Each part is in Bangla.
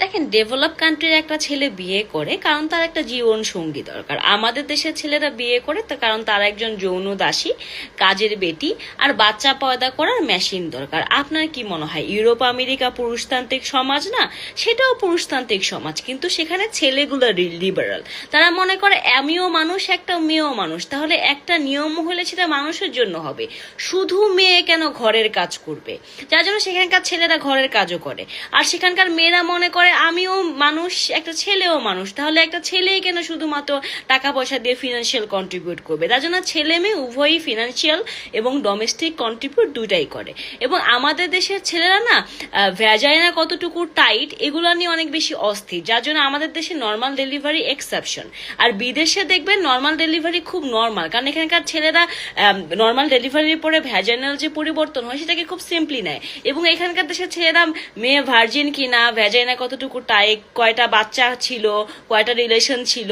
দেখেন, ডেভেলপ কান্ট্রির একটা ছেলে বিয়ে করে কারণ তার একটা জীবন সঙ্গী দরকার। আমাদের দেশের ছেলেরা বিয়ে করে কারণ তার একজন যৌন দাসী, কাজের বেটি আর বাচ্চা পয়দা করার মেশিন দরকার। আপনার কি মনে হয় ইউরোপ আমেরিকা পুরুষতান্ত্রিক সমাজ না? সেটাও পুরুষতান্ত্রিক সমাজ, কিন্তু সেখানে ছেলেগুলো লিবারাল। তারা মনে করে আমিও মানুষ, একটা মেয়েও মানুষ, তাহলে একটা নিয়ম হলে সেটা মানুষের জন্য হবে। শুধু মেয়ে কেন ঘরের কাজ করবে? যার জন্য সেখানকার ছেলেরা ঘরের কাজও করে। আর সেখানকার মেয়েরা মনে করে আমিও মানুষ, একটা ছেলেও মানুষ, তাহলে একটা ছেলেই কেন শুধুমাত্র টাকা পয়সা দিয়ে ফিনান্সিয়াল কন্ট্রিবিউট করবে? তার জন্য ছেলে মেয়ে উভয়ই ফিনান্সিয়াল এবং ডোমেস্টিক কন্ট্রিবিউট দুইটাই করে। এবং আমাদের দেশের ছেলেরা না ভ্যাজাইনা কতটুকু টাইট এগুলো নিয়ে অনেক বেশি অস্থির, যার জন্য আমাদের দেশে নর্মাল ডেলিভারি এক্সেপশন। আর বিদেশে দেখবেন নর্মাল ডেলিভারি খুব নর্মাল, কারণ এখানকার ছেলেরা নর্মাল ডেলিভারির পরে ভ্যাজাইনাল যে পরিবর্তন হয় সেটাকে খুব সিম্পলি নেয়। এবং এখানকার দেশের ছেলেরা মেয়ে ভার্জিন কিনা, ভ্যাজাইনা কতটুকু টাইট, কয়টা বাচ্চা ছিল, কয়টা রিলেশন ছিল,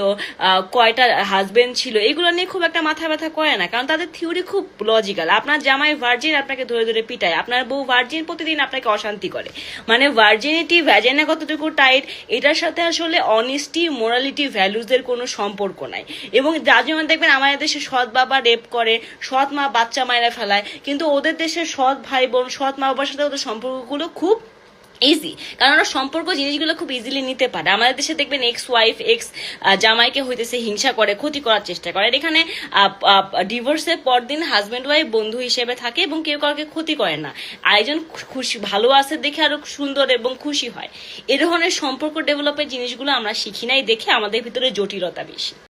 কয়টা হাজবেন্ড ছিল, এগুলো নিয়ে খুব একটা মাথা ব্যথা করে না, কারণ তাদের থিওরি খুব লজিক্যাল। আপনার জামাই ভার্জিন আপনাকে ধরে ধরে পিটায়, আপনার বউ ভার্জিন প্রতিদিন আপনাকে অশান্তি করে। মানে ভার্জিনিটি, ভ্যাজাইনা কতটুকু টাইট, এটার সাথে আসলে অনেস্টি, মোরালিটি, ভ্যালুজের কোনো সম্পর্ক নাই। এবং যার জন্য দেখবেন আমাদের দেশে সৎ বাবা রেপ করে, সৎ মা বাচ্চা মায়েরা ফেলায়, কিন্তু ওদের দেশে সৎ ভাই বোন, সৎ মা বাবার সাথে ওদের সম্পর্কগুলো খুব ইজি, কারণ ওরা সম্পর্ক জিনিসগুলো খুব ইজিলি নিতে পারে। আমাদের দেশে দেখবেন এক্স ওয়াইফ, এক্স জামাইকে হইতেছে হিংসা করে, ক্ষতি করার চেষ্টা করে। এখানে ডিভোর্সের পর দিন হাজব্যান্ড ওয়াইফ বন্ধু হিসেবে থাকে এবং কেউ কাউকে ক্ষতি করে না। আরেকজন খুশি, ভালো আছে দেখে আরো সুন্দর এবং খুশি হয়। এ ধরনের সম্পর্ক ডেভেলপের জিনিসগুলো আমরা শিখি নাই দেখে আমাদের ভিতরে জটিলতা বেশি।